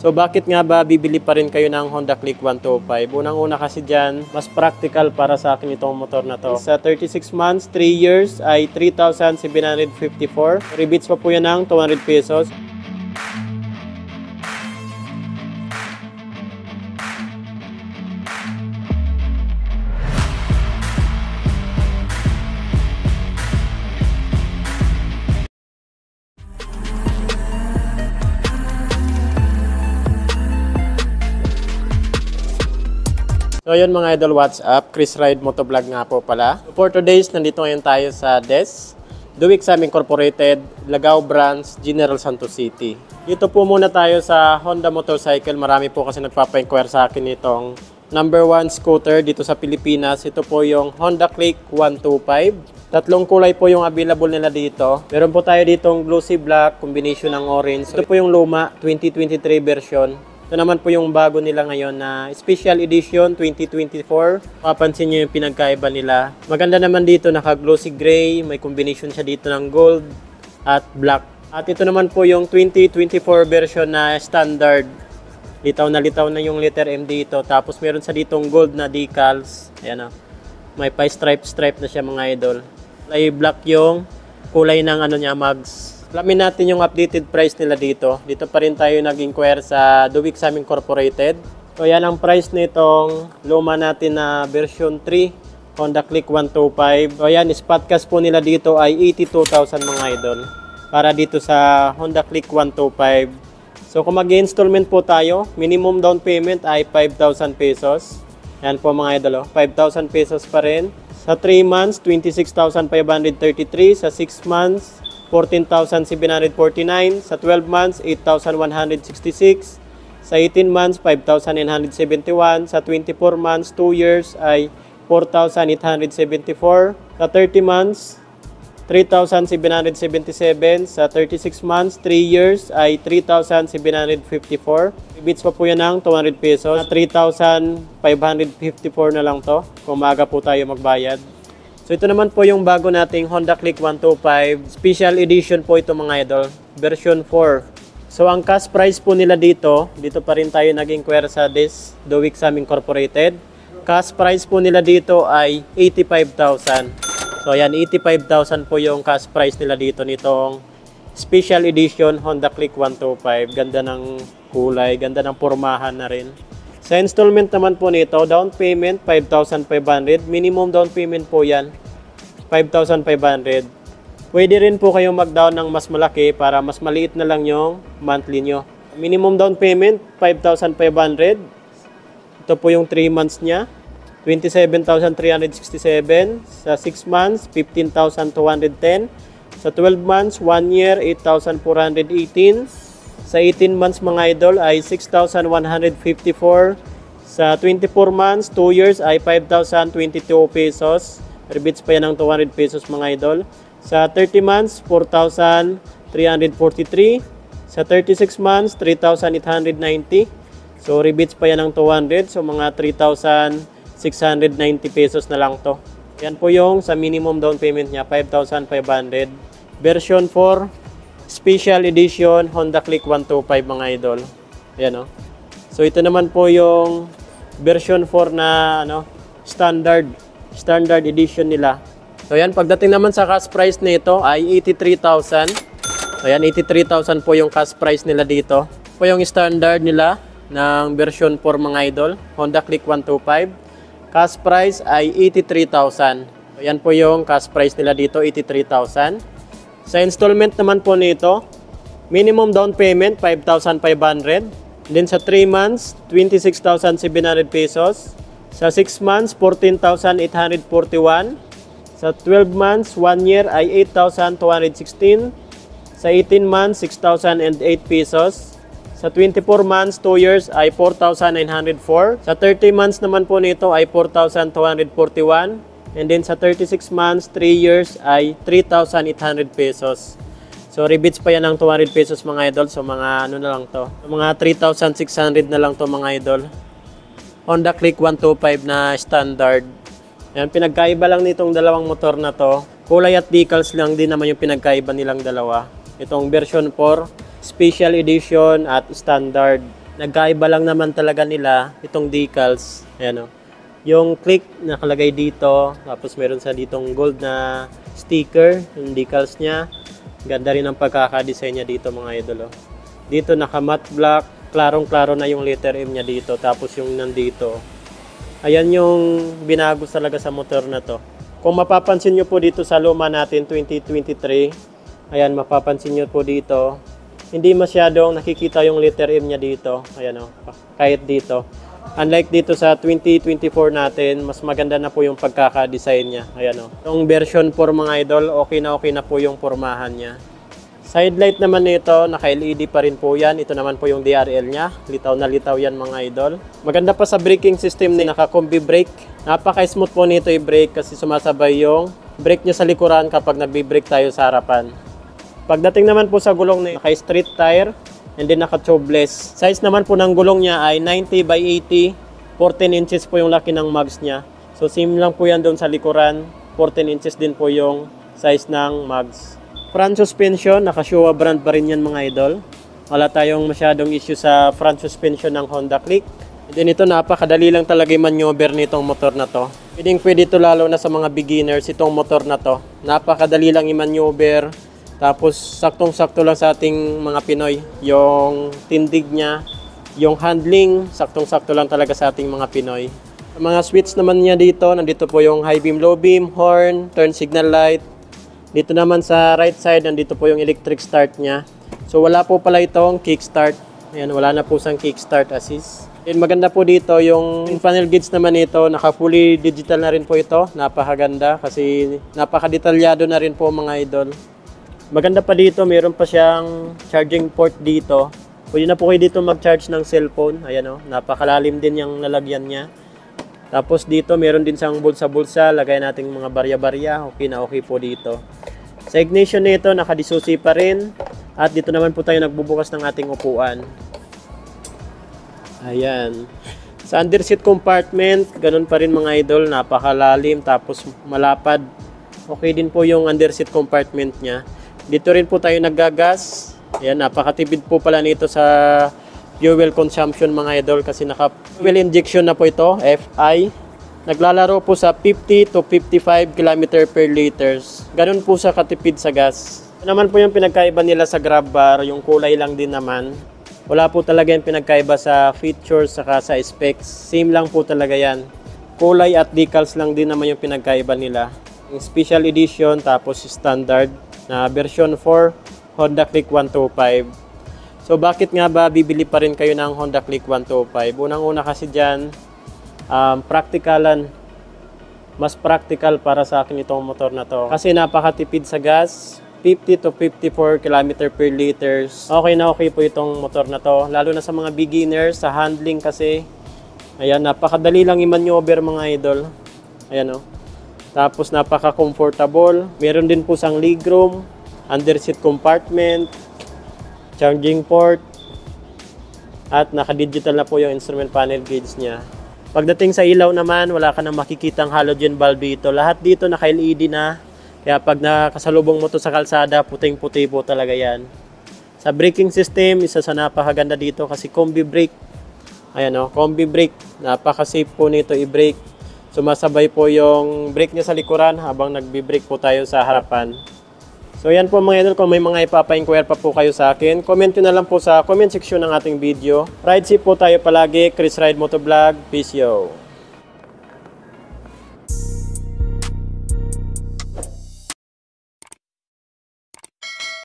So bakit nga ba bibili pa rin kayo ng Honda Click 125? Unang-una kasi dyan, mas practical para sa akin itong motor na to. Sa 36 months, 3 years ay 3,754. Rebates pa po yan ng 200 pesos. So yun mga idol, what's up? Chris Ride Motovlog nga po pala. For today's, nandito ngayon tayo sa DES, Duwixam Incorporated, Lagao Branch, General Santos City. Dito po muna tayo sa Honda Motorcycle. Marami po kasi nagpapa-inquire sa akin itong number 1 scooter dito sa Pilipinas. Ito po yung Honda Click 125. Tatlong kulay po yung available nila dito. Meron po tayo ditong glossy black, combination ng orange. Ito po yung luma, 2023 version. Ito naman po yung bago nila ngayon na Special Edition 2024. Mapapansin nyo yung pinagkaiba nila. Maganda naman dito, naka-glossy gray. May combination siya dito ng gold at black. At ito naman po yung 2024 version na standard. Litaw na yung letter M dito. Tapos meron sa ditong gold na decals. Ayan o. May pa-stripe na siya mga idol. Kulay black yung kulay ng ano niya, mags. Alamin natin yung updated price nila dito. Dito pa rin tayo nag-inquire sa Duwixam Incorporated. So yan ang price nitong luma natin na version 3 Honda Click 125. So yan, spot cash po nila dito ay 82,000 mga idol. Para dito sa Honda Click 125. So kung mag-installment po tayo, minimum down payment ay 5,000 pesos. Yan po mga idol, 5,000 pesos pa rin. Sa 3 months, 26,533. Sa 6 months, 14,749. Sa 12 months, 8,166. Sa 18 months, 5,971. Sa 24 months, 2 years ay 4,874. Sa 30 months, 3,777. Sa 36 months, 3 years ay 3,754. Rebates pa po yan ng 200 pesos. Sa 3,554 na lang to kung maaga po tayo magbayad. So ito naman po yung bago nating Honda Click 125. Special edition po ito mga idol. Version 4. So ang cash price po nila dito pa rin tayo nag-inquire sa DES, Duwixam Incorporated. Cash price po nila dito ay 85,000. So ayan, 85,000 po yung cash price nila dito nitong Special Edition Honda Click 125. Ganda ng kulay, ganda ng pormahan na rin. Sa installment naman po nito, down payment 5,500. Minimum down payment po yan, 5,500. Pwede rin po kayong mag-down ng mas malaki para mas maliit na lang yung monthly nyo. Minimum down payment 5,500. Ito po yung 3 months niya, 27,367. Sa 6 months, 15,210. Sa 12 months, 1 year, 8,418. Sa 18 months mga idol ay 6,154. Sa 24 months, 2 years ay 5,022 pesos. Rebates pa yan ng 200 pesos mga idol. Sa 30 months, 4,343. Sa 36 months, 3,890. So rebates pa yan ng 200. So mga 3,690 pesos na lang to. Yan po yung sa minimum down payment niya, 5,500. Version 4. Special Edition Honda Click 125 mga idol. Ayan o. So ito naman po yung version 4 na standard edition nila. So yan, pagdating naman sa cash price nito ay 83,000. So yan, 83,000 po yung cash price nila dito. Ito po yung standard nila ng version 4 mga idol, Honda Click 125. Cash price ay 83,000. So yan po yung cash price nila dito, 83,000. Sa installment naman po nito, minimum down payment 5,500. Then sa 3 months, 26,700 pesos. Sa 6 months, 14,841. Sa 12 months, 1 year ay 8,216. Sa 18 months, 6,008 pesos. Sa 24 months, 2 years ay 4,904. Sa 30 months naman po nito ay 4,241. And then sa 36 months, 3 years ay 3,800 pesos. So rebates pa yan ng 200 pesos mga idol. So mga ano na lang to. So, mga 3,600 na lang to mga idol. Honda Click 125 na standard. Yan, pinagkaiba lang nitong dalawang motor na to. Kulay at decals lang din naman yung pinagkaiba nilang dalawa. Itong version 4, Special Edition at Standard. Nagkaiba lang naman talaga nila itong decals. Ayan o. Yung click nakalagay dito. Tapos meron sa ditong gold na sticker. Yung decals niya. Ganda rin ang pagkakadesign niya dito mga idol. Dito naka matte black. Klarong-klaro na yung letter M niya dito. Tapos yung nandito. Ayan yung binago talaga sa motor na to. Kung mapapansin nyo po dito sa luma natin 2023. Ayan mapapansin nyo po dito. Hindi masyadong nakikita yung letter M niya dito. Ayan o, kahit dito. Unlike dito sa 2024 natin, mas maganda na po yung pagkaka-design niya. Ayan o. Yung version 4 mga idol, okay na po yung pormahan niya. Side light naman nito, naka-LED pa rin po yan. Ito naman po yung DRL niya. Litaw na litaw yan mga idol. Maganda pa sa braking system ni naka-combi brake. Napaka-smooth po nito i-brake kasi sumasabay yung brake niya sa likuran kapag nagbi-brake tayo sa harapan. Pagdating naman po sa gulong na naka-street tire and then naka-tubeless. Size naman po ng gulong niya ay 90 by 80. 14 inches po yung laki ng mags niya. So same lang po yan doon sa likuran. 14 inches din po yung size ng mags. Front suspension, naka-Showa brand pa rin yan mga idol. Wala tayong masyadong issue sa front suspension ng Honda Click. And then ito napakadali lang talaga yung maneuver nitong motor na to. Pwede ito lalo na sa mga beginners itong motor na to. Napakadali lang i-maneuver. Tapos saktong-sakto lang sa ating mga Pinoy. Yung tindig niya, yung handling, saktong-sakto lang talaga sa ating mga Pinoy. Mga switch naman niya dito, nandito po yung high beam, low beam, horn, turn signal light. Dito naman sa right side, nandito po yung electric start niya. So wala po pala itong kickstart. Ayan, wala na po sang kickstart assist. And maganda po dito yung panel gauge naman ito, naka-fully digital na rin po ito. Napakaganda kasi napaka-detalyado na rin po mga idol. Maganda pa dito, meron pa siyang charging port dito. Pwede na po kayo dito mag-charge ng cellphone. Ayan o, napakalalim din yung lalagyan niya. Tapos dito, meron din siyang bulsa-bulsa. Lagay natin mga barya-barya. Okay na okay po dito. Sa ignition nito, nakadisusi pa rin. At dito naman po tayo nagbubukas ng ating upuan. Ayan. Sa underseat compartment, ganun pa rin mga idol. Napakalalim, tapos malapad. Okay din po yung underseat compartment niya. Dito rin po tayo naggagas. Ayan, napakatipid po pala nito sa fuel consumption mga idol kasi naka-fuel injection na po ito, FI. Naglalaro po sa 50 to 55 km per liters. Ganun po sa katipid sa gas. Ito naman po yung pinagkaiba nila sa grab bar, yung kulay lang din naman. Wala po talaga yung pinagkaiba sa features saka sa specs. Same lang po talaga yan. Kulay at decals lang din naman yung pinagkaiba nila. Yung special edition tapos standard na version 4 Honda Click 125. So bakit nga ba bibili pa rin kayo ng Honda Click 125? Unang-una kasi dyan, practicalan. Mas practical para sa akin itong motor na to. Kasi napakatipid sa gas, 50 to 54 km per liters. Okay na okay po itong motor na to. Lalo na sa mga beginners, sa handling kasi. Ayan, napakadali lang i-maneuver mga idol. Ayan o. Tapos napaka-comfortable. Meron din po sang legroom, underseat compartment, charging port, at naka-digital na po yung instrument panel gauge niya. Pagdating sa ilaw naman, wala ka nang makikitang halogen bulb dito. Lahat dito naka-LED na. Kaya pag nakasalubong mo to sa kalsada, puting-puti po talaga yan. Sa braking system, isa sa napakaganda dito kasi combi brake. Ayan o, combi brake. Napaka-safe po nito i-brake. Sumasabay po yung brake niya sa likuran habang nagbi-brake po tayo sa harapan. So yan po mga idol, kung may mga ipapa-inquire pa po kayo sa akin, comment nyo na lang po sa comment section ng ating video. Ride safe po tayo palagi. Chris Ride Motovlog. Peace yo!